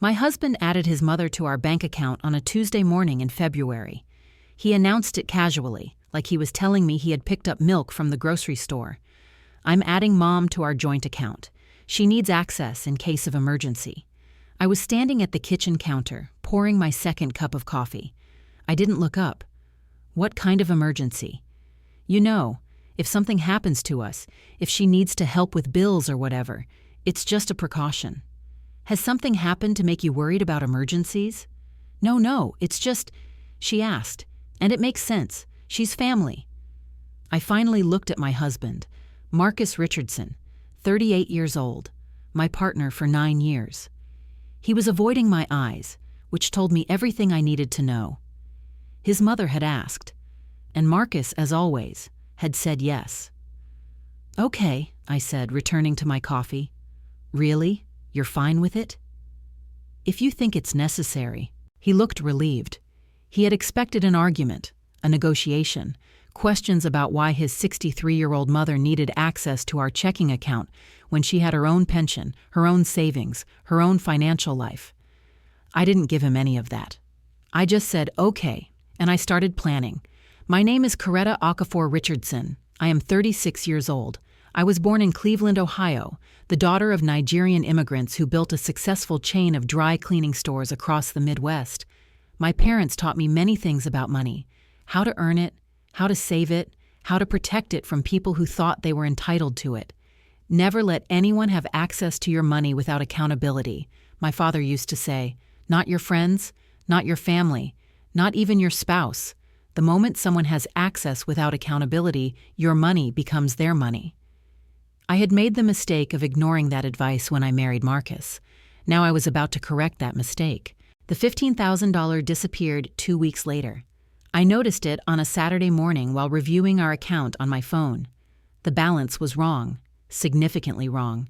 My husband added his mother to our bank account on a Tuesday morning in February. He announced it casually, like he was telling me he had picked up milk from the grocery store. I'm adding Mom to our joint account. She needs access in case of emergency. I was standing at the kitchen counter, pouring my second cup of coffee. I didn't look up. What kind of emergency? You know, if something happens to us, if she needs to help with bills or whatever, it's just a precaution. Has something happened to make you worried about emergencies? No, it's just, she asked, and it makes sense. She's family. I finally looked at my husband, Marcus Richardson, 38 years old, my partner for 9 years. He was avoiding my eyes, which told me everything I needed to know. His mother had asked, and Marcus, as always, had said yes. Okay, I said, returning to my coffee. Really? You're fine with it? If you think it's necessary. He looked relieved. He had expected an argument, a negotiation, questions about why his 63-year-old mother needed access to our checking account when she had her own pension, her own savings, her own financial life. I didn't give him any of that. I just said, okay, and I started planning. My name is Coretta Okafor Richardson. I am 36 years old. I was born in Cleveland, Ohio, the daughter of Nigerian immigrants who built a successful chain of dry cleaning stores across the Midwest. My parents taught me many things about money: how to earn it, how to save it, how to protect it from people who thought they were entitled to it. Never let anyone have access to your money without accountability, my father used to say. Not your friends, not your family, not even your spouse. The moment someone has access without accountability, your money becomes their money. I had made the mistake of ignoring that advice when I married Marcus. Now I was about to correct that mistake. The $15,000 disappeared 2 weeks later. I noticed it on a Saturday morning while reviewing our account on my phone. The balance was wrong, significantly wrong.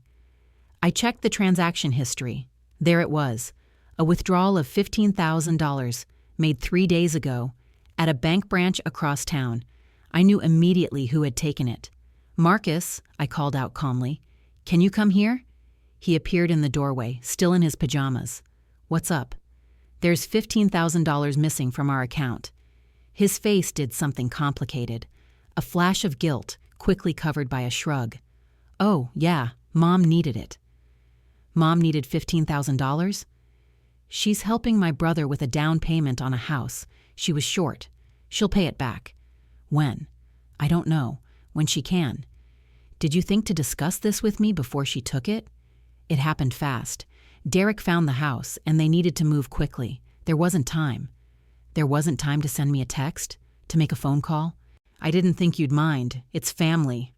I checked the transaction history. There it was, a withdrawal of $15,000 made 3 days ago at a bank branch across town. I knew immediately who had taken it. Marcus, I called out calmly, can you come here? He appeared in the doorway, still in his pajamas. What's up? There's $15,000 missing from our account. His face did something complicated, a flash of guilt, quickly covered by a shrug. Oh, yeah, Mom needed it. Mom needed $15,000? She's helping my brother with a down payment on a house. She was short. She'll pay it back. When? I don't know. When she can. Did you think to discuss this with me before she took it? It happened fast. Derek found the house, and they needed to move quickly. There wasn't time. There wasn't time to send me a text? To make a phone call? I didn't think you'd mind. It's family.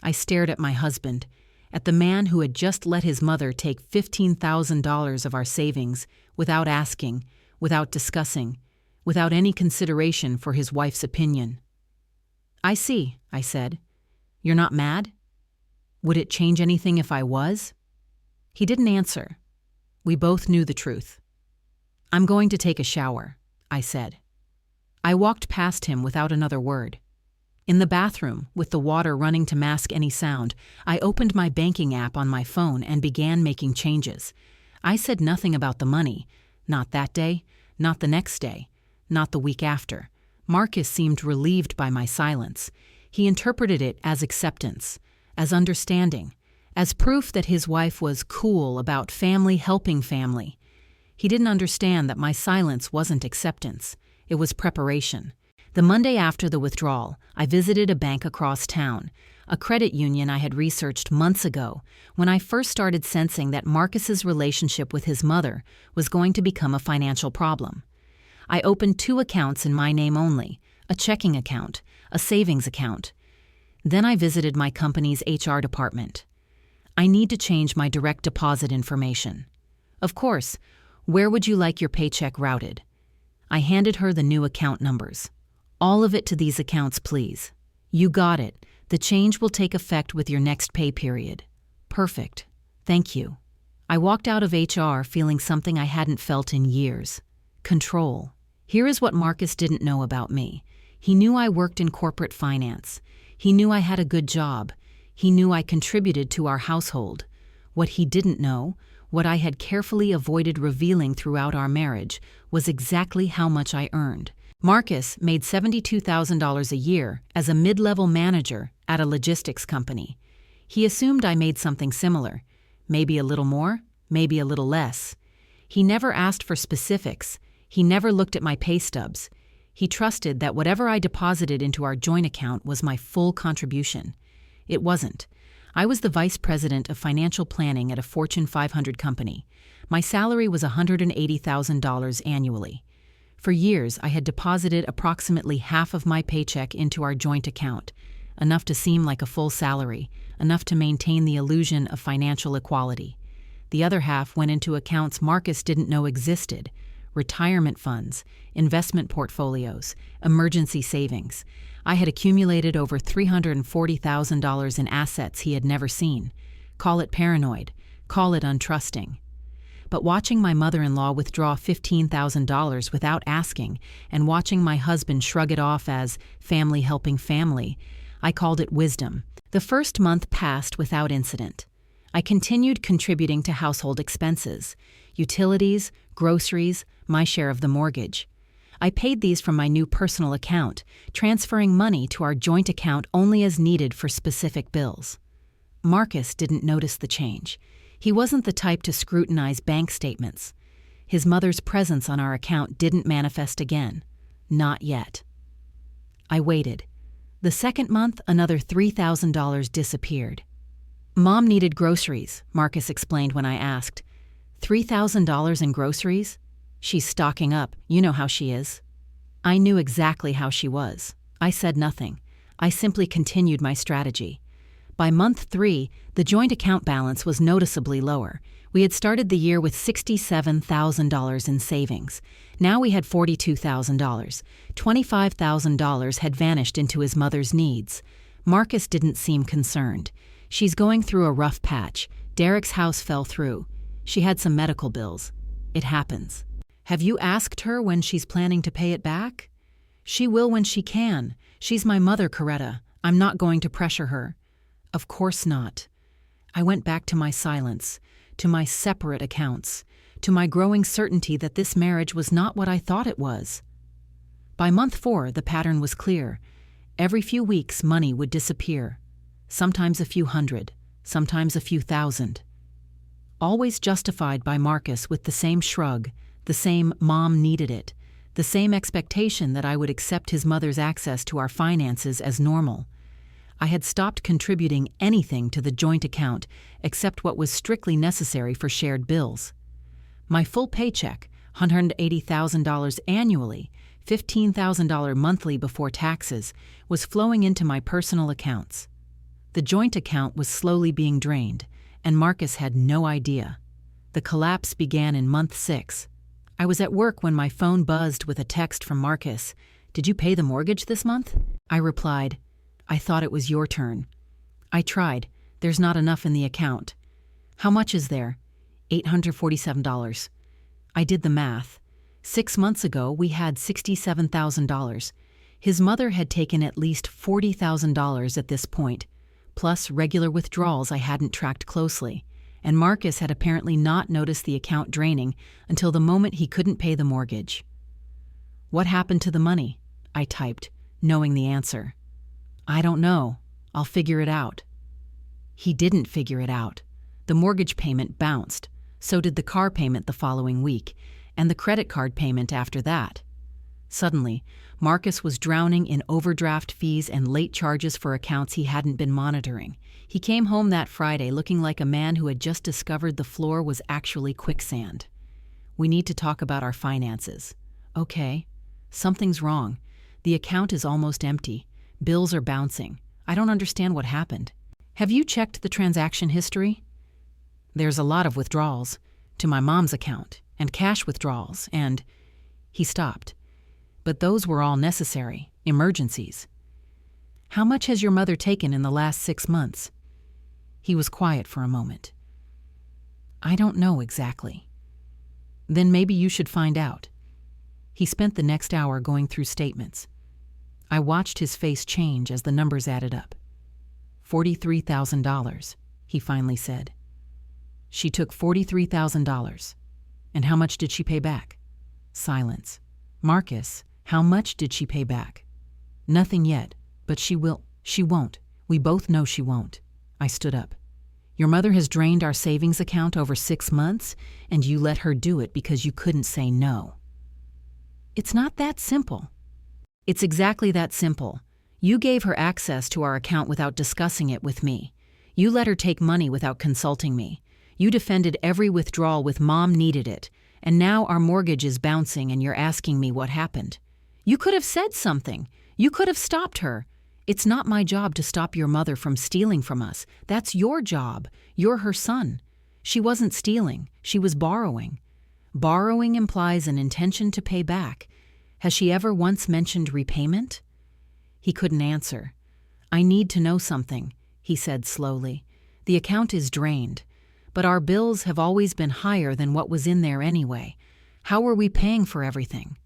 I stared at my husband, at the man who had just let his mother take $15,000 of our savings without asking, without discussing, without any consideration for his wife's opinion. I see, I said. You're not mad? Would it change anything if I was? He didn't answer. We both knew the truth. I'm going to take a shower, I said. I walked past him without another word. In the bathroom, with the water running to mask any sound, I opened my banking app on my phone and began making changes. I said nothing about the money. Not that day, not the next day, not the week after. Marcus seemed relieved by my silence. He interpreted it as acceptance, as understanding, as proof that his wife was cool about family helping family. He didn't understand that my silence wasn't acceptance. It was preparation. The Monday after the withdrawal, I visited a bank across town, a credit union I had researched months ago when I first started sensing that Marcus's relationship with his mother was going to become a financial problem. I opened 2 accounts in my name only, a checking account, a savings account. Then I visited my company's HR department. I need to change my direct deposit information. Of course, where would you like your paycheck routed? I handed her the new account numbers. All of it to these accounts, please. You got it. The change will take effect with your next pay period. Perfect. Thank you. I walked out of HR feeling something I hadn't felt in years. Control. Here is what Marcus didn't know about me. He knew I worked in corporate finance. He knew I had a good job. He knew I contributed to our household. What he didn't know What I had carefully avoided revealing throughout our marriage was exactly how much I earned. Marcus made $72,000 a year as a mid-level manager at a logistics company. He assumed I made something similar, maybe a little more, maybe a little less. He never asked for specifics. He never looked at my pay stubs. He trusted that whatever I deposited into our joint account was my full contribution. It wasn't. I was the vice president of financial planning at a Fortune 500 company. My salary was $180,000 annually. For years, I had deposited approximately half of my paycheck into our joint account, enough to seem like a full salary, enough to maintain the illusion of financial equality. The other half went into accounts Marcus didn't know existed: retirement funds, investment portfolios, emergency savings. I had accumulated over $340,000 in assets he had never seen. Call it paranoid, call it untrusting. But watching my mother-in-law withdraw $15,000 without asking, and watching my husband shrug it off as family helping family, I called it wisdom. The first month passed without incident. I continued contributing to household expenses: utilities, groceries, my share of the mortgage. I paid these from my new personal account, transferring money to our joint account only as needed for specific bills. Marcus didn't notice the change. He wasn't the type to scrutinize bank statements. His mother's presence on our account didn't manifest again. Not yet. I waited. The second month, another $3,000 disappeared. Mom needed groceries, Marcus explained when I asked. $3,000 in groceries? She's stocking up, you know how she is. I knew exactly how she was. I said nothing. I simply continued my strategy. By month 3, the joint account balance was noticeably lower. We had started the year with $67,000 in savings. Now we had $42,000. $25,000 had vanished into his mother's needs. Marcus didn't seem concerned. She's going through a rough patch. Derek's house fell through. She had some medical bills. It happens. Have you asked her when she's planning to pay it back? She will when she can. She's my mother, Coretta. I'm not going to pressure her. Of course not. I went back to my silence, to my separate accounts, to my growing certainty that this marriage was not what I thought it was. By month 4, the pattern was clear. Every few weeks, money would disappear. Sometimes a few hundred, sometimes a few thousand. Always justified by Marcus with the same shrug, the same "mom needed it," the same expectation that I would accept his mother's access to our finances as normal. I had stopped contributing anything to the joint account except what was strictly necessary for shared bills. My full paycheck, $180,000 annually, $15,000 monthly before taxes, was flowing into my personal accounts. The joint account was slowly being drained, and Marcus had no idea. The collapse began in month 6. I was at work when my phone buzzed with a text from Marcus. "Did you pay the mortgage this month?" I replied, "I thought it was your turn." "I tried. There's not enough in the account." "How much is there?" $847. I did the math. 6 months ago, we had $67,000. His mother had taken at least $40,000 at this point, plus regular withdrawals I hadn't tracked closely, and Marcus had apparently not noticed the account draining until the moment he couldn't pay the mortgage. "What happened to the money?" I typed, knowing the answer. "I don't know. I'll figure it out." He didn't figure it out. The mortgage payment bounced. So did the car payment the following week, and the credit card payment after that. Suddenly, Marcus was drowning in overdraft fees and late charges for accounts he hadn't been monitoring. He came home that Friday looking like a man who had just discovered the floor was actually quicksand. "We need to talk about our finances." "Okay. Something's wrong. The account is almost empty. Bills are bouncing. I don't understand what happened." "Have you checked the transaction history?" "There's a lot of withdrawals to my mom's account, and cash withdrawals, and—" He stopped. "But those were all necessary, emergencies." "How much has your mother taken in the last 6 months?" He was quiet for a moment. "I don't know exactly." "Then maybe you should find out." He spent the next hour going through statements. I watched his face change as the numbers added up. $43,000, he finally said. She took $43,000. And how much did she pay back? Silence. Marcus, how much did she pay back? Nothing yet, but she will. She won't. We both know she won't. I stood up. Your mother has drained our savings account over 6 months, and you let her do it because you couldn't say no. It's not that simple. It's exactly that simple. You gave her access to our account without discussing it with me. You let her take money without consulting me. You defended every withdrawal with Mom needed it, and now our mortgage is bouncing and you're asking me what happened. You could have said something. You could have stopped her. It's not my job to stop your mother from stealing from us. That's your job. You're her son. She wasn't stealing. She was borrowing. Borrowing implies an intention to pay back. Has she ever once mentioned repayment? He couldn't answer. I need to know something, he said slowly. The account is drained, but our bills have always been higher than what was in there anyway. How are we paying for everything?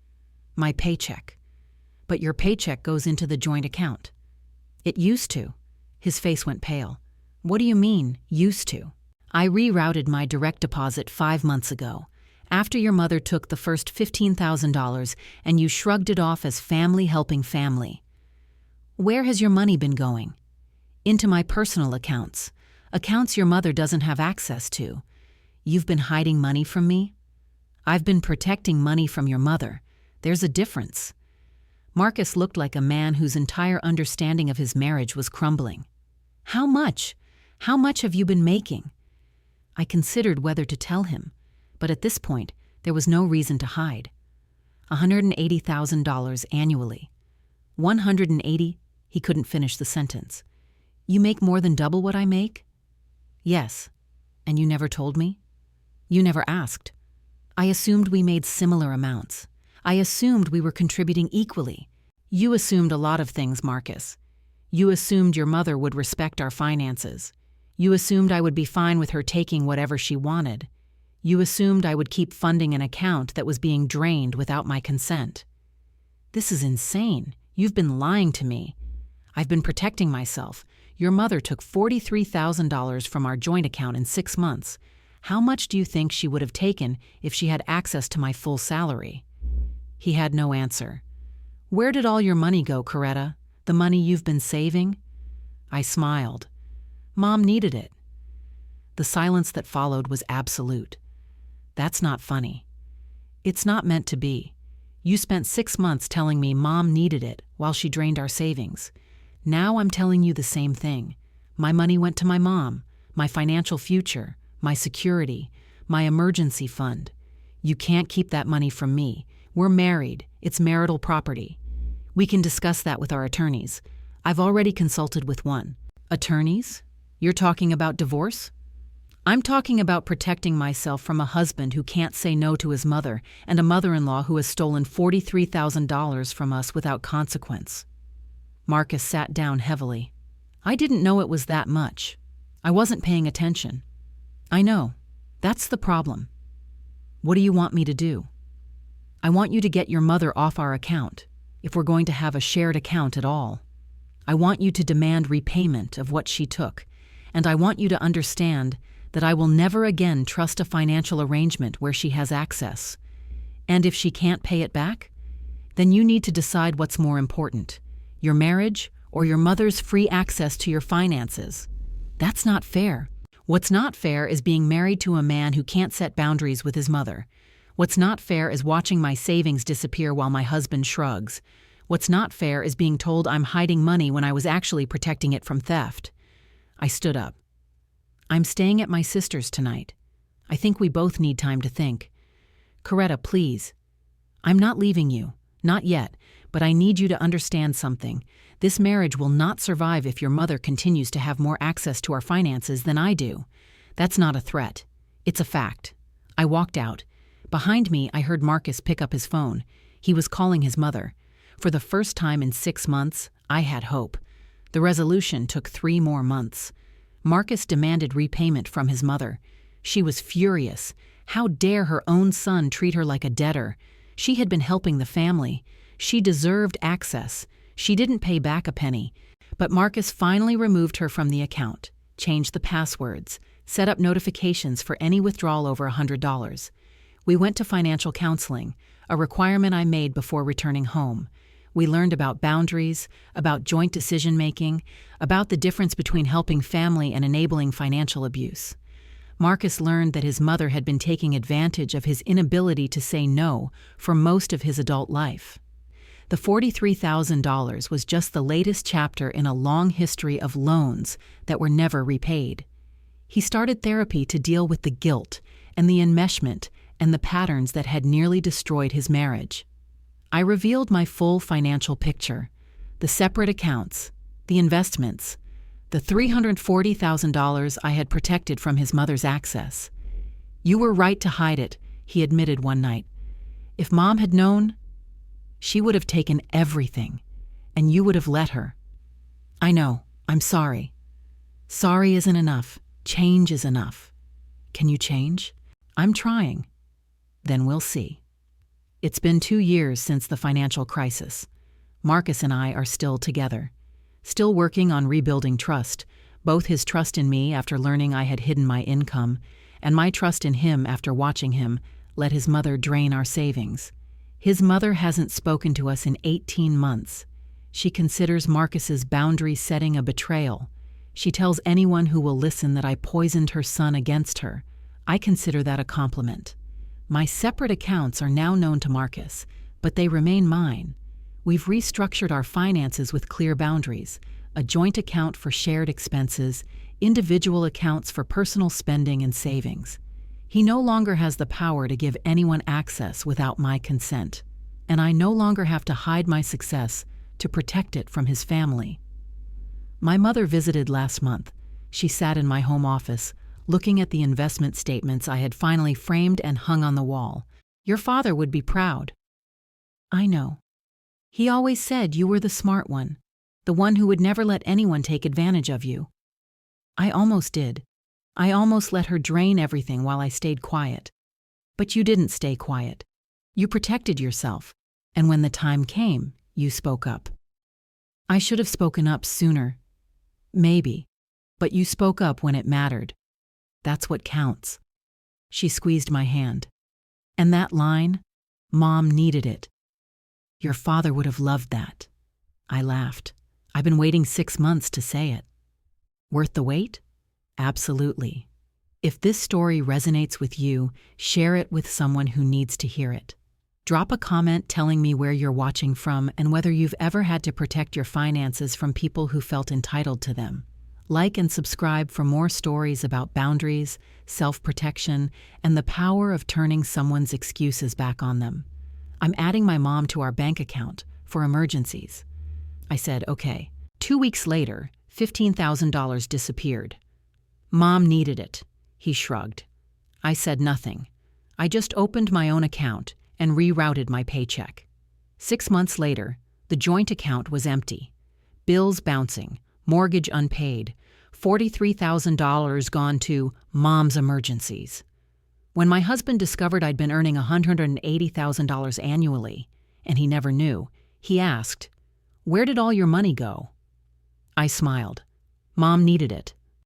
My paycheck. But your paycheck goes into the joint account. It used to. His face went pale. What do you mean, used to? I rerouted my direct deposit 5 months ago, after your mother took the first $15,000 and you shrugged it off as family helping family. Where has your money been going? Into my personal accounts. Accounts your mother doesn't have access to. You've been hiding money from me? I've been protecting money from your mother. There's a difference. Marcus looked like a man whose entire understanding of his marriage was crumbling. How much? How much have you been making? I considered whether to tell him, but at this point, there was no reason to hide. $180,000 annually. 180, he couldn't finish the sentence. You make more than double what I make? Yes. And you never told me? You never asked. I assumed we made similar amounts. I assumed we were contributing equally. You assumed a lot of things, Marcus. You assumed your mother would respect our finances. You assumed I would be fine with her taking whatever she wanted. You assumed I would keep funding an account that was being drained without my consent. This is insane. You've been lying to me. I've been protecting myself. Your mother took $43,000 from our joint account in 6 months. How much do you think she would have taken if she had access to my full salary? He had no answer. Where did all your money go, Coretta? The money you've been saving? I smiled. Mom needed it. The silence that followed was absolute. That's not funny. It's not meant to be. You spent 6 months telling me Mom needed it while she drained our savings. Now I'm telling you the same thing. My money went to my mom, my financial future, my security, my emergency fund. You can't keep that money from me. We're married. It's marital property. We can discuss that with our attorneys. I've already consulted with one. Attorneys? You're talking about divorce? I'm talking about protecting myself from a husband who can't say no to his mother and a mother-in-law who has stolen $43,000 from us without consequence. Marcus sat down heavily. I didn't know it was that much. I wasn't paying attention. I know. That's the problem. What do you want me to do? I want you to get your mother off our account, if we're going to have a shared account at all. I want you to demand repayment of what she took, and I want you to understand that I will never again trust a financial arrangement where she has access. And if she can't pay it back, then you need to decide what's more important, your marriage or your mother's free access to your finances. That's not fair. What's not fair is being married to a man who can't set boundaries with his mother. What's not fair is watching my savings disappear while my husband shrugs. What's not fair is being told I'm hiding money when I was actually protecting it from theft. I stood up. I'm staying at my sister's tonight. I think we both need time to think. Coretta, please. I'm not leaving you. Not yet. But I need you to understand something. This marriage will not survive if your mother continues to have more access to our finances than I do. That's not a threat. It's a fact. I walked out. Behind me, I heard Marcus pick up his phone. He was calling his mother. For the first time in 6 months, I had hope. The resolution took 3 more months. Marcus demanded repayment from his mother. She was furious. How dare her own son treat her like a debtor? She had been helping the family. She deserved access. She didn't pay back a penny. But Marcus finally removed her from the account, changed the passwords, set up notifications for any withdrawal over $100. We went to financial counseling, a requirement I made before returning home. We learned about boundaries, about joint decision-making, about the difference between helping family and enabling financial abuse. Marcus learned that his mother had been taking advantage of his inability to say no for most of his adult life. The $43,000 was just the latest chapter in a long history of loans that were never repaid. He started therapy to deal with the guilt and the enmeshment and the patterns that had nearly destroyed his marriage. I revealed my full financial picture, the separate accounts, the investments, the $340,000 I had protected from his mother's access. "You were right to hide it," he admitted one night. "If Mom had known, she would have taken everything, and you would have let her." "I know. I'm sorry." "Sorry isn't enough. Change is enough." "Can you change?" "I'm trying." "Then we'll see." It's been 2 years since the financial crisis. Marcus and I are still together, still working on rebuilding trust, both his trust in me after learning I had hidden my income, and my trust in him after watching him let his mother drain our savings. His mother hasn't spoken to us in 18 months. She considers Marcus's boundary setting a betrayal. She tells anyone who will listen that I poisoned her son against her. I consider that a compliment. My separate accounts are now known to Marcus, but they remain mine. We've restructured our finances with clear boundaries, a joint account for shared expenses, individual accounts for personal spending and savings. He no longer has the power to give anyone access without my consent, and I no longer have to hide my success to protect it from his family. My mother visited last month. She sat in my home office, looking at the investment statements I had finally framed and hung on the wall. "Your father would be proud." "I know. He always said you were the smart one, the one who would never let anyone take advantage of you." "I almost did. I almost let her drain everything while I stayed quiet. But you didn't stay quiet. You protected yourself, and when the time came, you spoke up." "I should have spoken up sooner. Maybe. But you spoke up when it mattered. That's what counts." She squeezed my hand. "And that line, Mom needed it. Your father would have loved that." I laughed. "I've been waiting 6 months to say it." "Worth the wait?" "Absolutely. If this story resonates with you, share it with someone who needs to hear it. Drop a comment telling me where you're watching from and whether you've ever had to protect your finances from people who felt entitled to them. Like and subscribe for more stories about boundaries, self-protection, and the power of turning someone's excuses back on them. I'm adding my mom to our bank account for emergencies." I said, "Okay." 2 weeks later, $15,000 disappeared. "Mom needed it," he shrugged. I said nothing. I just opened my own account and rerouted my paycheck. 6 months later, the joint account was empty. Bills bouncing, mortgage unpaid, $43,000 gone to Mom's emergencies. When my husband discovered I'd been earning $180,000 annually, and he never knew, he asked, "Where did all your money go?" I smiled. "Mom needed it.